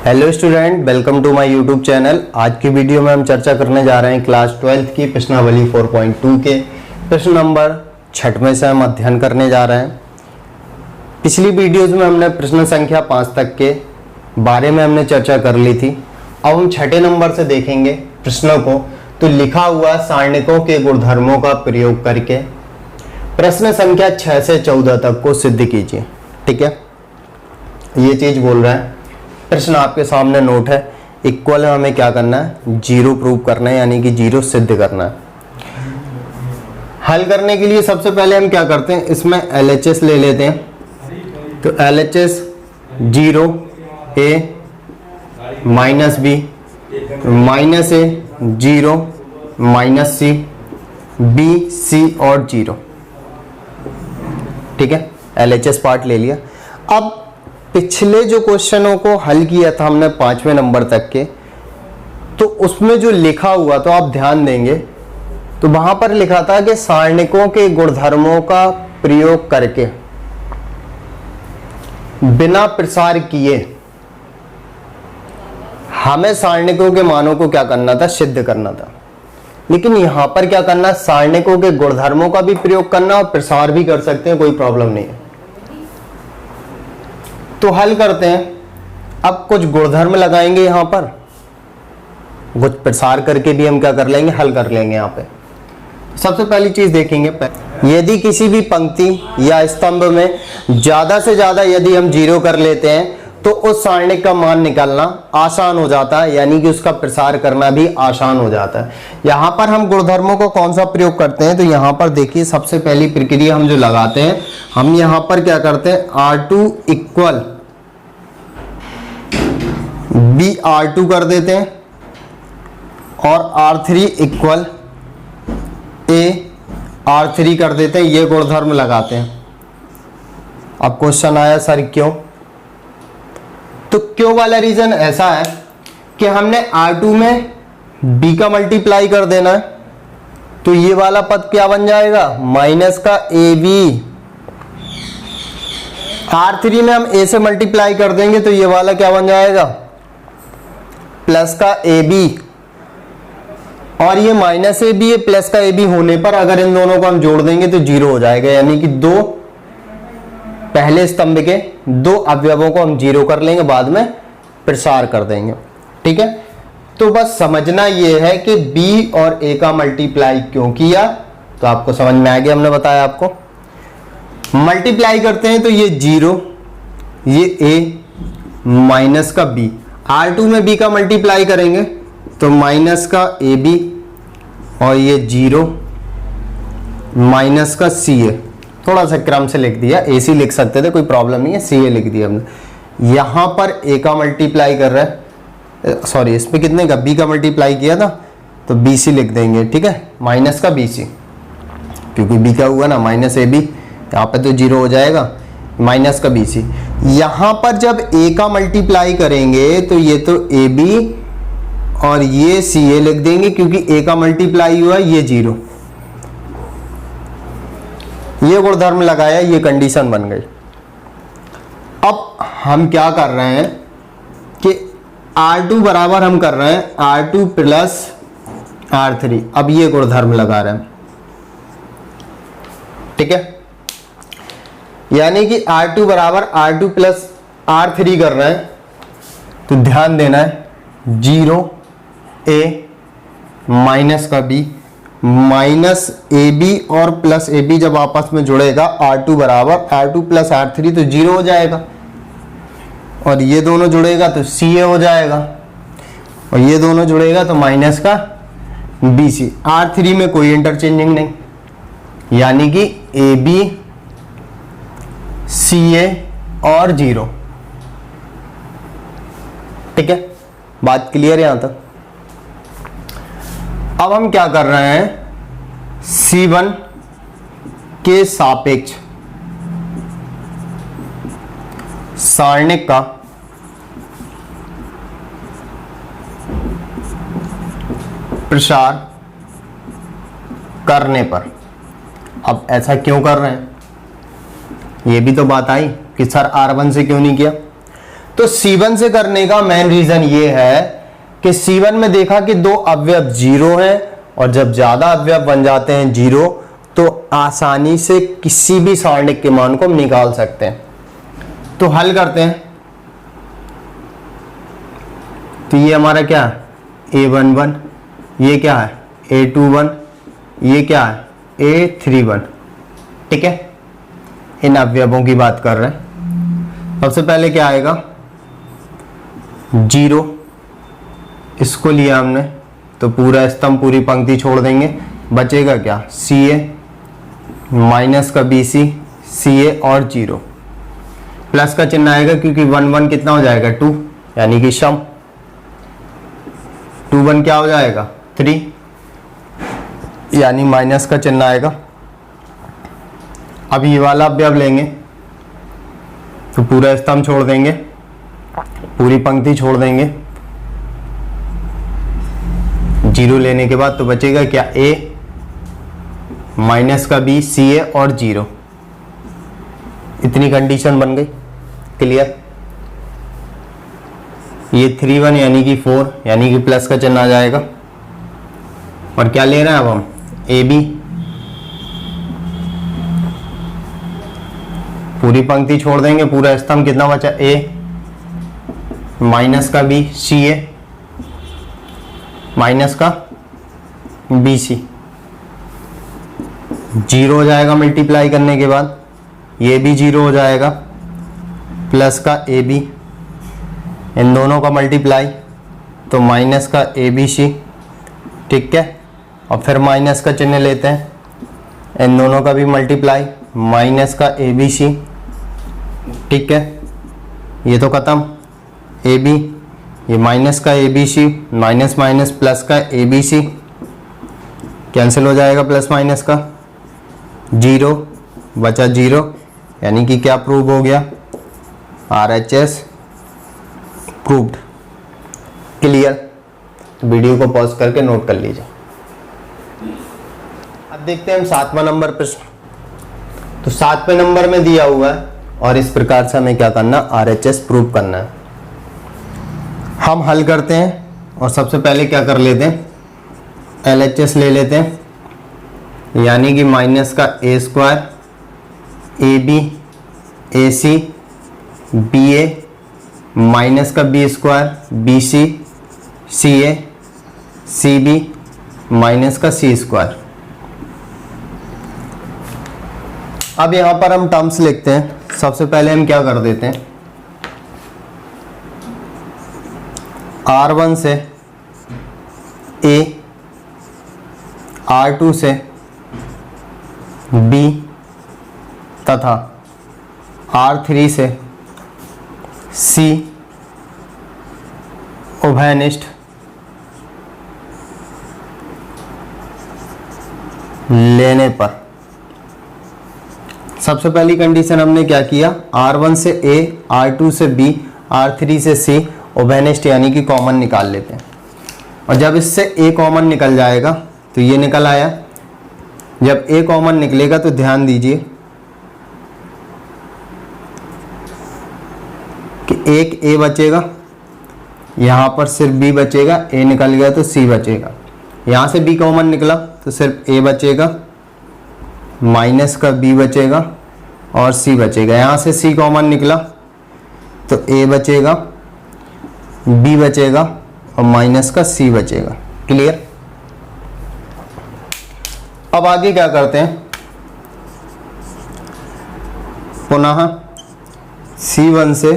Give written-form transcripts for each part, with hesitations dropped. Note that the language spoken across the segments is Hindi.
Hello student, welcome to my YouTube channel. आज की वीडियो में हम चर्चा करने जा रहे हैं क्लास 12th की प्रश्नावली 4.2 के प्रश्न नंबर 6वें से हम अध्ययन करने जा रहे हैं। पिछली वीडियोज में हमने प्रश्न संख्या 5 तक के बारे में हमने चर्चा कर ली थी। अब हम 6 नंबर से देखेंगे प्रश्नों को। तो लिखा हुआ सारणिकों के गुणधर्मों का प्रयोग करके प्रश्न संख्या 6 से 14 तक को सिद्ध कीजिए। ठीक है, ये चीज बोल रहा है। प्रश्न आपके सामने नोट है। इक्वल हमें क्या करना है, जीरो प्रूव करना है, यानी कि जीरो सिद्ध करना है। हल करने के लिए सबसे पहले हम क्या करते हैं, इसमें LHS ले लेते हैं। तो LHS 0 A minus B minus A 0 minus C B C और 0। ठीक है, LHS पार्ट ले लिया। अब पिछले जो क्वेश्चनों को हल किया था हमने 5वें नंबर तक के, तो उसमें जो लिखा हुआ, तो आप ध्यान देंगे तो वहां पर लिखा था कि सारणिकों के गुणधर्मों का प्रयोग करके बिना प्रसार किए हमें सारणिकों के मानों को क्या करना था, सिद्ध करना था। लेकिन यहां पर क्या करना, सारणिकों के गुणधर्मों का भी प्रयोग करना और प्रसार भी कर सकते हैं, कोई प्रॉब्लम नहीं है। तो हल करते हैं। अब कुछ गुणधर्म लगाएंगे यहां पर, कुछ प्रसार करके भी हम क्या कर लेंगे, हल कर लेंगे। यहां पे सबसे पहली चीज देखेंगे, यदि किसी भी पंक्ति या स्तंभ में ज्यादा से ज्यादा यदि हम 0 कर लेते हैं तो उस सारणिक का मान निकालना आसान हो जाता है, यानी कि उसका प्रसार करना भी आसान हो जाता है। यहां पर हम गुणधर्मों को कौन सा प्रयोग करते हैं, तो यहां पर देखिए सबसे पहली प्रक्रिया हम जो लगाते हैं, हम यहां पर क्या करते हैं, R2 इक्वल BR2 कर देते हैं और R3 इक्वल AR3 कर देते हैं। ये गुणधर्म लगाते हैं। अब क्वेश्चन आया, सर क्यों? तो क्यों वाला रीजन ऐसा है कि हमने R2 में B का मल्टीप्लाई कर देना है, तो ये वाला पद क्या बन जाएगा, माइनस का AB। R3 में हम A से मल्टीप्लाई कर देंगे तो ये वाला क्या बन जाएगा, प्लस का AB। और ये माइनस AB है, प्लस का AB होने पर अगर इन दोनों को हम जोड़ देंगे तो 0 हो जाएगा, यानी कि दो पहले स्तंभ के दो अवयवों को हम 0 कर लेंगे, बाद में प्रसार कर देंगे। ठीक है, तो बस समझना ये है कि B और A का मल्टीप्लाई क्यों किया, तो आपको समझ में आ गया। हमने बताया आपको मल्टीप्लाई करते हैं तो ये 0, ये A माइनस का B। R2 में B का मल्टीप्लाई करेंगे तो माइनस का AB और ये 0 माइनस का CA। थोड़ा सा क्रम से लिख दिया, AC लिख सकते थे, कोई प्रॉब्लम नहीं है, CA लिख दिया हमने। यहां पर A का मल्टीप्लाई कर रहा है, सॉरी इस पे कितने का, B का मल्टीप्लाई किया था तो BC लिख देंगे। ठीक है, माइनस का BC, क्योंकि B का हुआ ना माइनस AB, यहाँ पे तो 0 हो जाएगा, माइनस का BC। यहां पर जब A का मल्टीप्लाई करेंगे तो ये तो AB और ये CA लिख देंगे, क्योंकि A का मल्टीप्लाई हुआ, ये 0। ये गुणधर्म लगाया, ये कंडीशन बन गई। अब हम क्या कर रहे हैं कि R2 बराबर हम कर रहे हैं R2 प्लस R3। अब ये गुणधर्म लगा रहे हैं। ठीक है, यानी कि R2 बराबर R2 प्लस R3 कर रहे हैं। तो ध्यान देना है, 0 A माइनस का B माइनस AB और प्लस AB जब आपस में जुड़ेगा, R2 बराबर R2 प्लस R3 तो 0 हो जाएगा, और ये दोनों जुड़ेगा तो CA हो जाएगा, और ये दोनों जुड़ेगा तो माइनस का BC। R3 में कोई इंटरचेंजिंग नहीं, यानी कि AB CA और 0। ठीक है, बात क्लियर है यहां तक। अब हम क्या कर रहे हैं, C1 के सापेक्ष सारणिक का प्रसार करने पर। अब ऐसा क्यों कर रहे हैं, ये भी तो बात आई कि सर R1 से क्यों नहीं किया। तो C1 से करने का मेन रीजन ये है कि C1 में देखा कि दो अवयव 0 हैं, और जब ज्यादा अवयव बन जाते हैं 0 तो आसानी से किसी भी सारणिक के मान को हम निकाल सकते हैं। तो हल करते हैं। तो ये हमारा क्या है A11, ये क्या है A21, ये क्या है A31। ठीक है, इन अवयवों की बात कर रहे हैं। सबसे पहले क्या आएगा 0, इसको लिया हमने तो पूरा स्तंभ पूरी पंक्ति छोड़ देंगे, बचेगा क्या CA माइनस का BC, CA और 0, प्लस का चिन्ह आएगा क्योंकि 1 1 कितना हो जाएगा 2, यानी कि सम 2 1 क्या हो जाएगा 3, यानी माइनस का चिन्ह आएगा। अब ये वाला अवयव लेंगे तो पूरा स्तंभ छोड़ देंगे, पूरी पंक्ति छोड़ देंगे, 0 लेने के बाद तो बचेगा क्या A माइनस का B, CA और 0। इतनी कंडीशन बन गई, क्लियर। ये 3 1 यानी कि 4, यानी कि प्लस का चिन्ह आ जाएगा। और क्या ले रहे हैं अब हम AB, पूरी पंक्ति छोड़ देंगे, पूरा स्तंभ कितना बचा A माइनस का B, CA माइनस का BC, 0 हो जाएगा मल्टीप्लाई करने के बाद, ये भी 0 हो जाएगा, प्लस का AB, इन दोनों का मल्टीप्लाई तो माइनस का ABC। ठीक है, और फिर माइनस का चिन्ह लेते हैं, इन दोनों का भी मल्टीप्लाई माइनस का ABC। ठीक है, ये तो खत्म AB, ये माइनस का ABC, माइनस माइनस प्लस का ABC कैंसिल हो जाएगा, प्लस माइनस का 0 बचा 0, यानी कि क्या प्रूव हो गया RHS प्रूव्ड। क्लियर। तो वीडियो को पॉज करके नोट कर लीजिए। अब देखते हैं हम 7वां नंबर प्रश्न। तो 7वें नंबर में दिया हुआ है और इस प्रकार से हमें क्या करना RHS प्रूव करना है। हम हल करते हैं और सबसे पहले क्या कर लेते हैं LHS ले लेते हैं, यानी कि माइनस का A² AB AC BA minus का B² BC CA CB minus का C²। अब यहां पर हम टर्म्स लिखते हैं। सबसे पहले हम क्या कर देते हैं R1 से A, R2 से B तथा R3 से C उभयनिष्ठ लेने पर सबसे पहली कंडीशन हमने क्या किया R1 से A, R2 से B, R3 से C उभयनिष्ठ यानी कि कॉमन निकाल लेते हैं। और जब इससे A कॉमन निकल जाएगा तो ये निकल आया। जब A कॉमन निकलेगा तो ध्यान दीजिए कि एक A बचेगा, यहाँ पर सिर्फ B बचेगा, A निकल गया तो C बचेगा। यहाँ से B कॉमन निकला तो सिर्फ A बचेगा, माइनस का B बचेगा और C बचेगा। यहाँ से C कॉमन निकला तो A बचेगा, B बचेगा और माइनस का C बचेगा। क्लियर। अब आगे क्या करते हैं, पुनः C1 से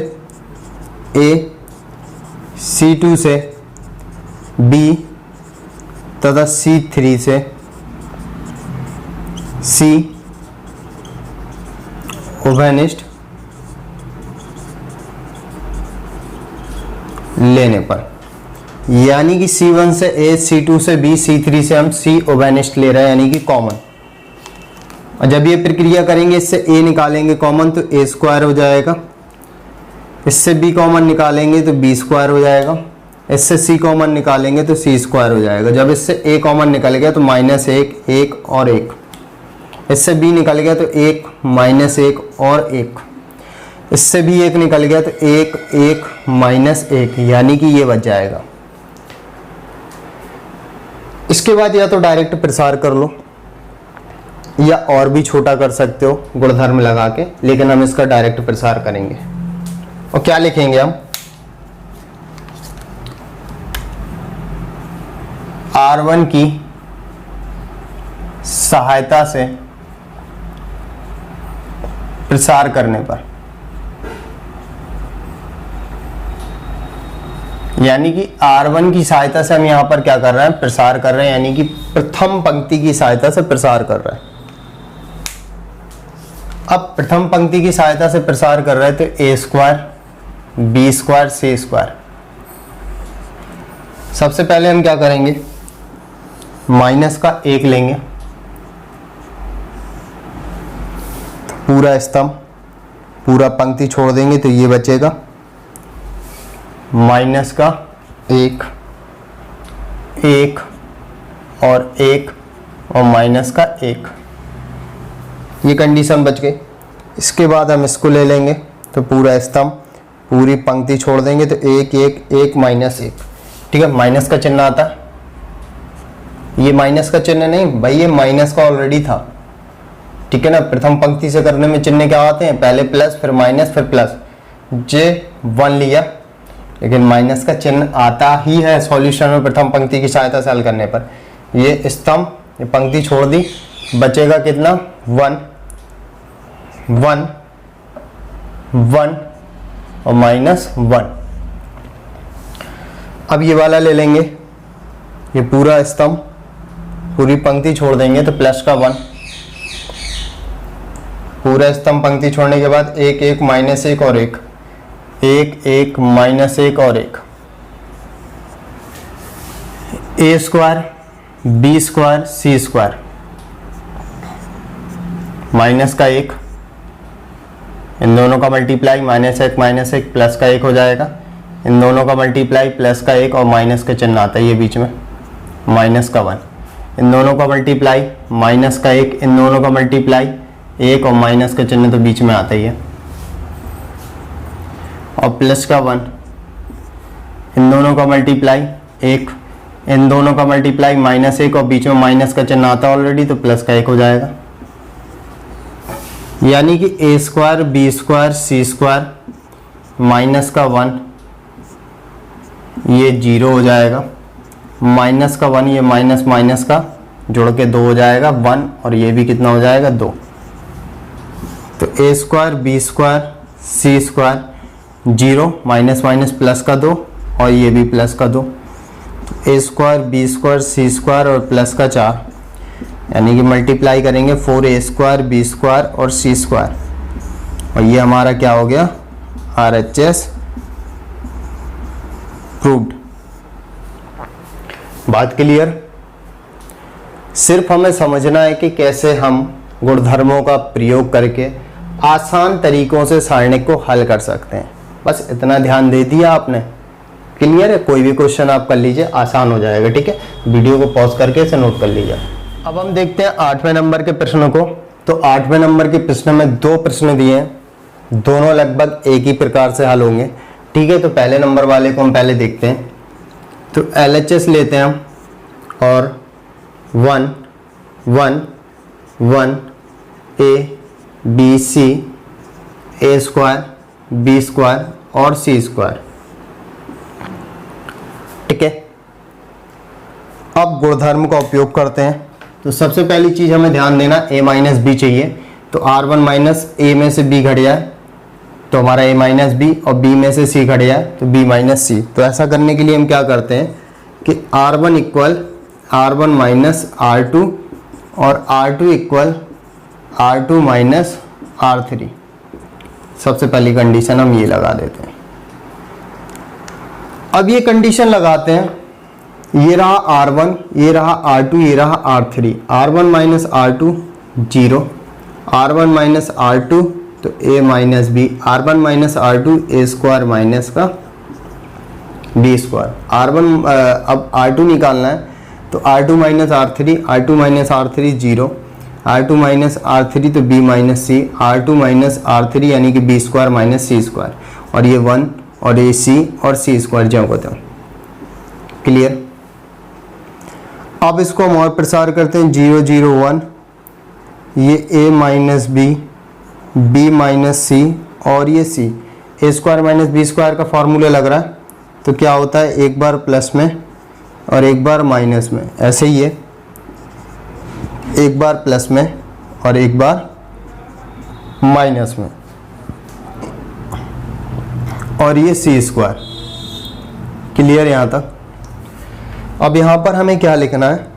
A, C2 से B तथा C3 से C उभयनिष्ठ लेने पर, यानी कि C1 से A, C2 से B, C3 से हम C उभयनिष्ठ ले रहे हैं यानी कि कॉमन। और जब ये प्रक्रिया करेंगे इससे A निकालेंगे कॉमन तो A² हो जाएगा, इससे B कॉमन निकालेंगे तो B² हो जाएगा, इससे C कॉमन निकालेंगे तो C² हो जाएगा। जब इससे A कॉमन निकल गया तो -1 1 और 1, इससे B निकल गया तो 1 -1 और 1। इससे भी एक निकल गया तो एक एक माइनस एक, यानी कि ये बच जाएगा। इसके बाद या तो डायरेक्ट प्रसार कर लो या और भी छोटा कर सकते हो गुणधर्म लगा के, लेकिन हम इसका डायरेक्ट प्रसार करेंगे। और क्या लिखेंगे हम, R1 की सहायता से प्रसार करने पर, यानी कि R1 की सहायता से हम यहां पर क्या कर रहे हैं, प्रसार कर रहे हैं, यानी कि प्रथम पंक्ति की सहायता से प्रसार कर रहे हैं। अब प्रथम पंक्ति की सहायता से प्रसार कर रहे हैं तो a square b square c square. सबसे पहले हम क्या करेंगे, माइनस का एक लेंगे, पूरा स्तंभ पूरा पंक्ति छोड़ देंगे तो ये बचेगा माइनस का एक, एक और एक और माइनस का एक, ये कंडीशन बच गई। इसके बाद हम इसको ले लेंगे तो पूरा स्तंभ पूरी पंक्ति छोड़ देंगे तो एक एक एक माइनस एक, ठीक है। माइनस का चिन्ह आता है, ये माइनस का चिन्ह नहीं भाई, ये माइनस का ऑलरेडी था, ठीक है ना। प्रथम पंक्ति से करने में चिन्ह क्या आते हैं, पहले प्लस फिर माइनस फिर प्लस, J1 लिया, लेकिन माइनस का चिन्ह आता ही है सॉल्यूशन में प्रथम पंक्ति की सहायता से हल करने पर। ये स्तंभ ये पंक्ति छोड़ दी, बचेगा कितना, 1 1 1 और माइनस 1। अब ये वाला ले लेंगे, ये पूरा स्तंभ पूरी पंक्ति छोड़ देंगे तो प्लस का 1, पूरा स्तंभ पंक्ति छोड़ने के बाद एक एक माइनस एक और एक, एक एक माइनस एक और एक, a square b square c square, minus का एक, इन दोनों का मल्टीप्लाई माइनस एक प्लस का एक हो जाएगा, इन दोनों का मल्टीप्लाई प्लस का एक और माइनस का चिन्ह आता है ये बीच में, माइनस का 1, इन दोनों का मल्टीप्लाई माइनस का एक, इन दोनों का मल्टीप्लाई एक और माइनस का चिन्ह तो बीच में आता ही है, और प्लस का 1, इन दोनों का मल्टीप्लाई एक, इन दोनों का मल्टीप्लाई माइनस एक और बीच में माइनस का चिन्ह आता ऑलरेडी तो प्लस का एक हो जाएगा। यानी कि a square b square c square minus का 1 ये 0 हो जाएगा, माइनस का 1 ये माइनस माइनस का जोड़ के 2 हो जाएगा 1, और ये भी कितना हो जाएगा 2। तो a square b square c square 0 minus minus plus का 2 और ये भी प्लस का 2, a square b square c square और प्लस का 4, यानी कि मल्टीप्लाई करेंगे 4a स्क्वायर b स्क्वायर और c स्क्वायर, और ये हमारा क्या हो गया, RHS प्रूव्ड। बात क्लियर। सिर्फ हमें समझना है कि कैसे हम गुणधर्मों का प्रयोग करके आसान तरीकों से सारणिक को हल कर सकते हैं, बस इतना ध्यान दे दिया आपने। क्लियर है, कोई भी क्वेश्चन आप कर लीजिए, आसान हो जाएगा, ठीक है। वीडियो को पॉज करके इसे नोट कर लीजिए। अब हम देखते हैं 8वें नंबर के प्रश्नों को। तो 8वें नंबर के प्रश्न में 2 प्रश्न दिए हैं, दोनों लगभग एक ही प्रकार से हल होंगे, ठीक है। तो पहले नंबर वाले को हम पहले देखते हैं। तो LHS लेते हैं हम, और 1 1 1 a b c a square b square और c स्क्वायर, ठीक है। अब गुणधर्म का उपयोग करते हैं। तो सबसे पहली चीज हमें ध्यान देना, a माइनस बी चाहिए। तो R1 माइनस a में से b घट जाए तो हमारा a माइनस बी, और b में से c घट जाए तो b माइनस सी। तो ऐसा करने के लिए हम क्या करते हैं कि R1 equal R1 minus R2 और R2 equal R2 minus R3। सबसे पहली कंडीशन हम ये लगा देते हैं। अब ये कंडीशन लगाते हैं, ये रहा R1, ये रहा R2, ये रहा R3। R1 minus R2 0, R1 minus R2 तो a minus B, R1 minus R2 a square minus का b स्क्वायर। अब R2 निकालना है तो R2 minus R3, R2 minus R3 0, R2 minus R3 तो B माइनस सी, R2 माइनस R3 यानी कि B स्क्वायर माइनस सी स्क्वायर, और ये 1 और ये C और C स्क्वायर जो होता है। क्लियर। अब इसको हम और प्रसार करते हैं 0 0 1, ये A minus B, B minus C और ये C। A square minus B square का फॉर्मूला लग रहा है तो क्या होता है, एक बार प्लस में और एक बार माइनस में, ऐसे ही है, एक बार प्लस में और एक बार माइनस में, और ये C स्क्वायर। क्लियर यहाँ तक। अब यहाँ पर हमें क्या लिखना है,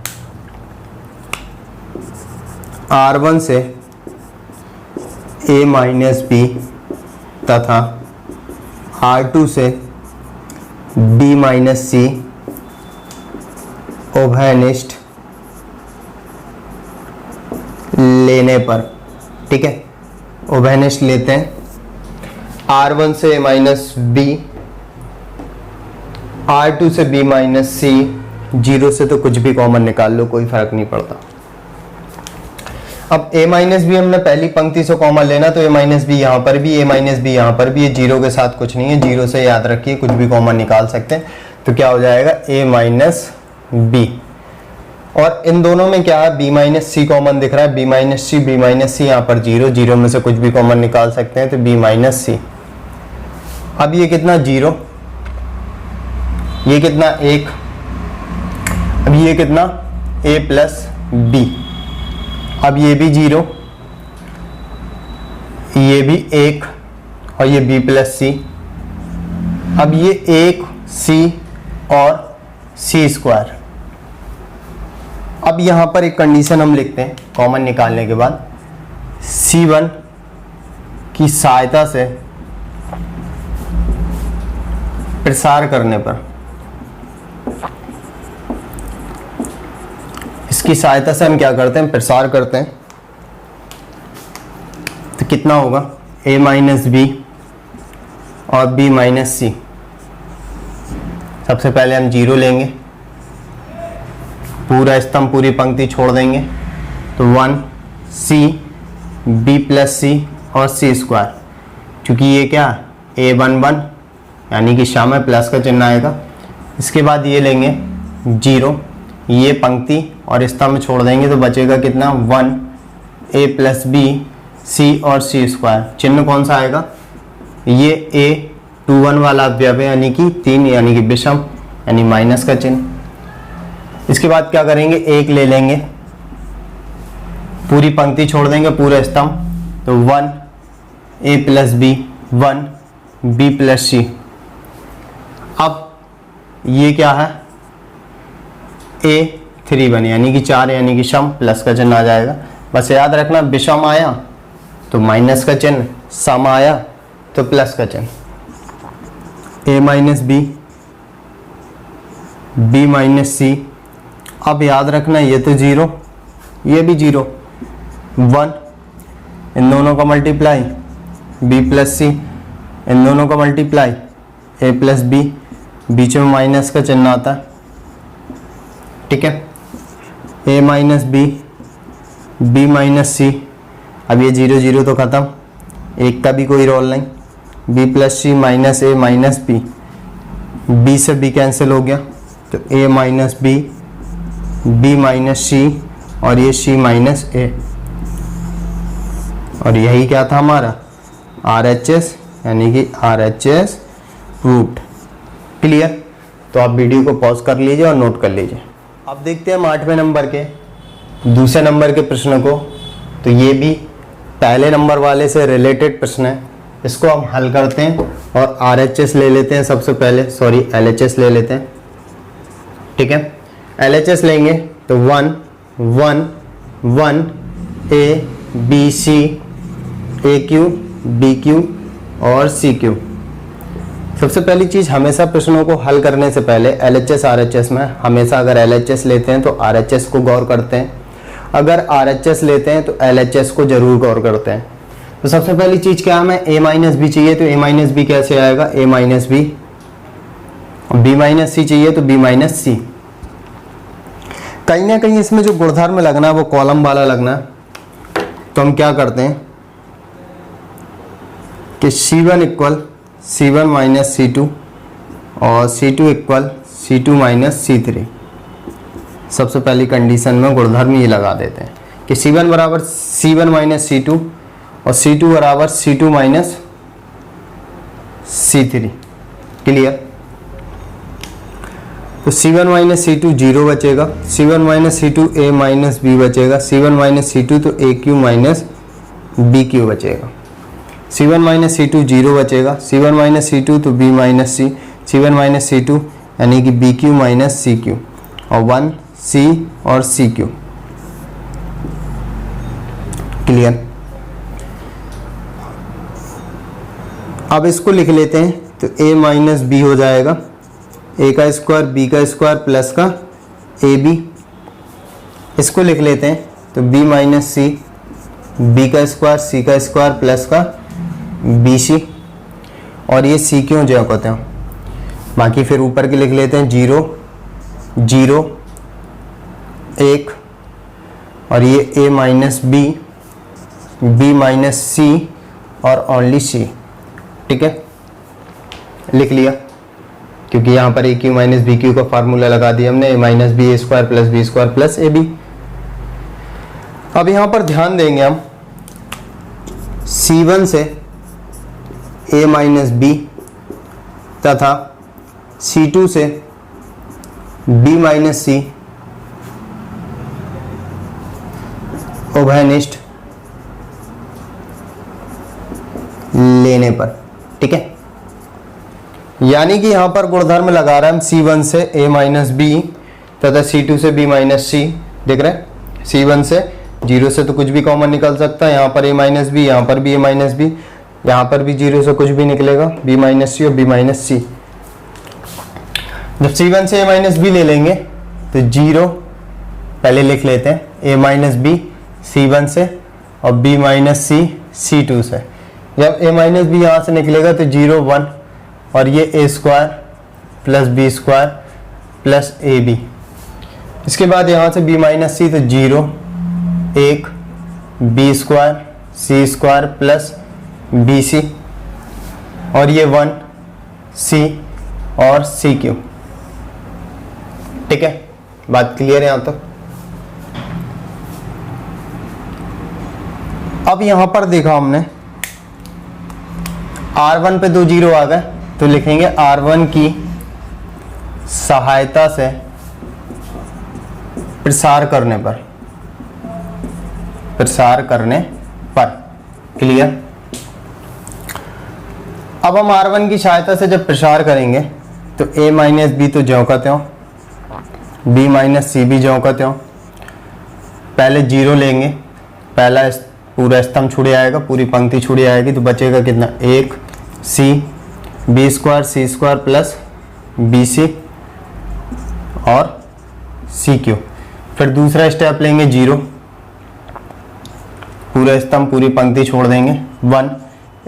R1 से A माइनस B तथा R2 से B माइनस C उभयनिष्ठ लेने पर, ठीक है, उभयनिष्ठ लेते हैं। R1 से A माइनस B, R2 से B माइनस C, 0 से तो कुछ भी कॉमन निकाल लो, कोई फर्क नहीं पड़ता। अब A माइनस बी हमने पहली पंक्ति से कॉमन लेना, तो A माइनस बी यहाँ पर भी, A माइनस बी यहाँ पर भी, ये 0 के साथ कुछ नहीं है, 0 से याद रखिए कुछ भी कॉमन निकाल सकते हैं, तो क्या हो जाएगा A माइनस बी। और इन दोनों में क्या है, B माइनस सी कॉमन दिख रहा है, B माइनस सी यहाँ पर 0, 0 में से कुछ भी कॉमन निकाल सकते हैं, तो B माइनस सी। अब ये कितना 0, ये कितना 1, अब ये कितना A प्लस बी, अब ये भी 0, ये भी 1 और ये B प्लस सी। अब ये 1 C और C स्क्वायर। अब यहां पर एक कंडीशन हम लिखते हैं कॉमन निकालने के बाद, C1 की सहायता से प्रसार करने पर, इसकी सहायता से हम क्या करते हैं, प्रसार करते हैं, तो कितना होगा A माइनस बी और B माइनस सी। सबसे पहले हम 0 लेंगे, पूरा स्तंभ पूरी पंक्ति छोड़ देंगे, तो 1 C B प्लस सी और C स्क्वायर, क्योंकि ये क्या A11 यानी कि शाम में प्लस का चिन्ह आएगा। इसके बाद ये लेंगे 0, ये पंक्ति और स्तंभ छोड़ देंगे, तो बचेगा कितना 1 A प्लस बी C और C स्क्वायर। चिन्ह कौन सा आएगा, ये A21 वाला अवयव है, यानी कि 3 यानी कि विषम, यानी माइनस का चिन्ह। इसके बाद क्या करेंगे, 1 ले लेंगे, पूरी पंक्ति छोड़ देंगे, पूरा स्तंभ, तो 1 A plus B 1 B plus C. अब ये क्या है A31 यानी कि 4 यानी कि सम, प्लस का चिन्ह आ जाएगा। बस याद रखना विषम आया तो माइनस का चिन्ह, सम आया तो प्लस का चिन्ह। A minus B B minus C. अब याद रखना ये तो 0, ये भी 0, 1 इन दोनों का मल्टीप्लाई B प्लस सी, इन दोनों का मल्टीप्लाई A प्लस बी, बीच में माइनस का चिन्ह आता है, ठीक है। A minus B B minus C. अब ये 0 0 तो ख़त्म, एक का भी कोई रोल नहीं, B plus C minus A minus B, B से B कैंसिल हो गया, तो A minus B B minus C और ये C माइनस A, और यही क्या था हमारा RHS यानी कि RHS प्रूव्ड। क्लियर। तो आप वीडियो को पॉज कर लीजिए और नोट कर लीजिए। अब देखते हैं हम 8वें नंबर के दूसरे नंबर के प्रश्न को। तो ये भी पहले नंबर वाले से रिलेटेड प्रश्न है, इसको हम हल करते हैं और RHS ले लेते हैं सबसे पहले, सॉरी LHS ले लेते हैं, ठीक है। LHS लेंगे तो 1 1 1 A B C A Q B Q और C Q। सबसे पहली चीज़, हमेशा प्रश्नों को हल करने से पहले LHS RHS में हमेशा अगर LHS लेते हैं तो RHS को गौर करते हैं, अगर RHS लेते हैं तो LHS को जरूर गौर करते हैं। तो सबसे पहली चीज़ क्या, हमें A माइनस बी चाहिए, तो A माइनस बी कैसे आएगा, A minus B. B minus C चाहिए तो B माइनस सी। कहीं ना कहीं इसमें जो गुणधर्म लगना है वो कॉलम वाला लगना है, तो हम क्या करते हैं कि C1 equal C1 minus C2 और C2 equal C2 minus C3। सबसे पहली कंडीशन में गुणधर्म ये लगा देते हैं कि C1 बराबर C1 माइनस C2 और C2 बराबर C2 माइनस C3। क्लियर? तो C1 माइनस C2 जीरो बचेगा, C1 minus C2 A minus B बचेगा, C1 माइनस C2 तो AQ माइनस BQ बचेगा, C1 माइनस C2 जीरो बचेगा, C1 माइनस C2 तो B minus C, C1 minus C2 यानी कि BQ माइनस CQ और 1 C और CQ। क्लियर? अब इसको लिख लेते हैं तो A माइनस B हो जाएगा, A का स्क्वायर B का स्क्वायर प्लस का AB। इसको लिख लेते हैं तो B माइनस C, B का स्क्वायर C का स्क्वायर प्लस का BC और ये C क्यों जो कहते हैं। बाकी फिर ऊपर के लिख लेते हैं 0 0 1 और ये A minus B, B minus C और ओनली C। ठीक है, लिख लिया क्योंकि यहाँ पर AQ माइनस BQ का फार्मूला लगा दिया हमने, A minus B square plus B square plus AB। अब यहाँ पर ध्यान देंगे हम C1 से A माइनस B तथा C2 से B माइनस C उभयनिष्ठ लेने पर। ठीक है, यानी कि यहां पर गुणधर्म लगा रहा है हम C1 से A माइनस B तथा C2 से B माइनस C। देख रहे हैं C1 से 0 से तो कुछ भी कॉमन निकल सकता है, यहाँ पर A माइनस B, यहाँ पर भी A माइनस B, यहाँ पर भी 0 से कुछ भी निकलेगा B माइनस C और B माइनस C। जब C1 से A माइनस B ले लेंगे तो 0 पहले लिख लेते हैं A माइनस B C1 से और B माइनस C C2 से। जब A माइनस B यहाँ से निकलेगा तो 0 1 और ये A square plus B square plus AB। इसके बाद यहाँ से B माइनस C तो 0 1 B square C square plus BC और ये 1 C और CQ। ठीक है, बात क्लियर है यहाँ तक। अब यहाँ पर देखा हमने R1 पे 2 0 आ गए तो लिखेंगे R1 की सहायता से प्रसार करने पर। क्लियर? अब हम R1 की सहायता से जब प्रसार करेंगे तो A माइनस B तो ज्यों का त्यों, B माइनस C भी ज्यों का त्यों। पहले 0 लेंगे, पहला पूरा स्तंभ छुड़ आएगा, पूरी पंक्ति छुड़ आएगी तो बचेगा कितना 1 C B square C square plus BC और CQ। फिर दूसरा स्टेप लेंगे 0, पूरा स्तंभ पूरी पंक्ति छोड़ देंगे 1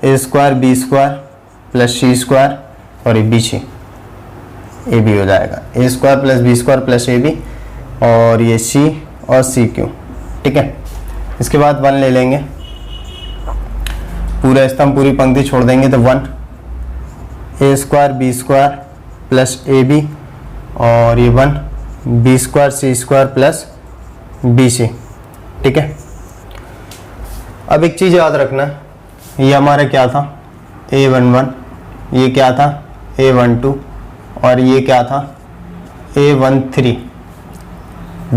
A square B square plus C square और ये BC AB हो जाएगा A square plus B square plus AB और ये C और CQ। ठीक है, इसके बाद 1 ले लेंगे, पूरा स्तंभ पूरी पंक्ति छोड़ देंगे तो 1 A square B square plus AB और ये 1 B square C square plus BC। ठीक है, अब एक चीज़ याद रखना, ये हमारा क्या था A11, ये क्या था A12 और ये क्या था A13।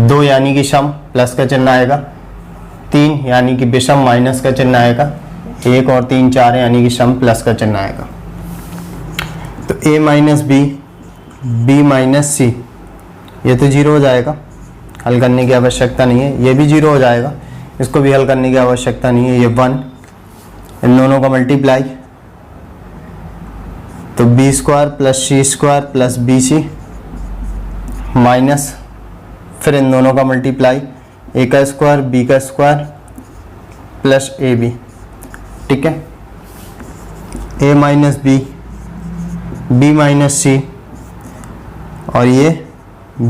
2 यानी कि सम प्लस का चिन्ह आएगा, 3 यानी कि विषम माइनस का चिन्ह आएगा, 1 और 3 4 यानी कि सम प्लस का चिन्ह आएगा। तो A minus B B minus C ये तो 0 हो जाएगा, हल करने की आवश्यकता नहीं है। ये भी 0 हो जाएगा, इसको भी हल करने की आवश्यकता नहीं है। ये 1, इन दोनों का मल्टीप्लाई तो B square plus C square plus BC minus फिर इन दोनों का मल्टीप्लाई A का स्क्वायर B का स्क्वायर प्लस AB। ठीक है, A minus B B minus C और ये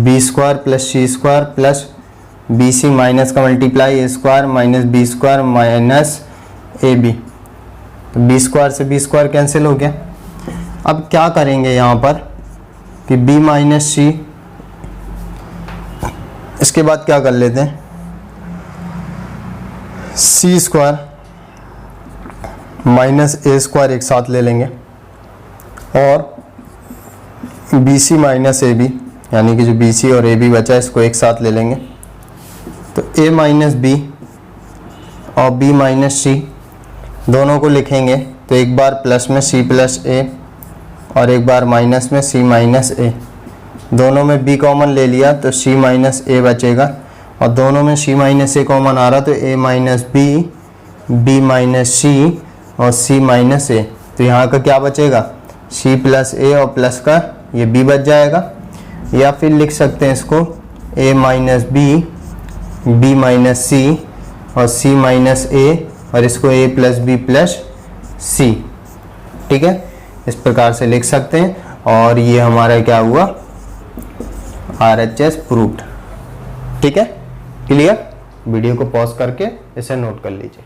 B square plus C square plus B C minus का multiply A square minus B square minus A B, तो बी स्क्वायर से बी स्क्वायर कैंसिल हो गया। अब क्या करेंगे यहाँ पर कि बी माइनस सी, इसके बाद क्या कर लेते हैं C square minus A square एक साथ ले लेंगे और B C minus A B, यानी कि जो बी सी और ए बी बचा है इसको एक साथ ले लेंगे। तो ए माइनस बी और बी माइनस सी दोनों को लिखेंगे तो एक बार प्लस में सी प्लस ए और एक बार माइनस में सी माइनस ए। दोनों में बी कॉमन ले लिया तो सी माइनस ए बचेगा और दोनों में सी माइनस ए कॉमन आ रहा तो ए minus B, B minus C और सी माइनस ए। तो यहाँ का क्या बचेगा सी प्लस ए और प्लस का ये बी बच जाएगा। या फिर लिख सकते हैं इसको ए minus B, B minus C और सी माइनस ए और इसको ए प्लस बी प्लस सी। ठीक है, इस प्रकार से लिख सकते हैं और ये हमारा क्या हुआ RHS प्रूव्ड। ठीक है, क्लियर। वीडियो को पॉज करके इसे नोट कर लीजिए।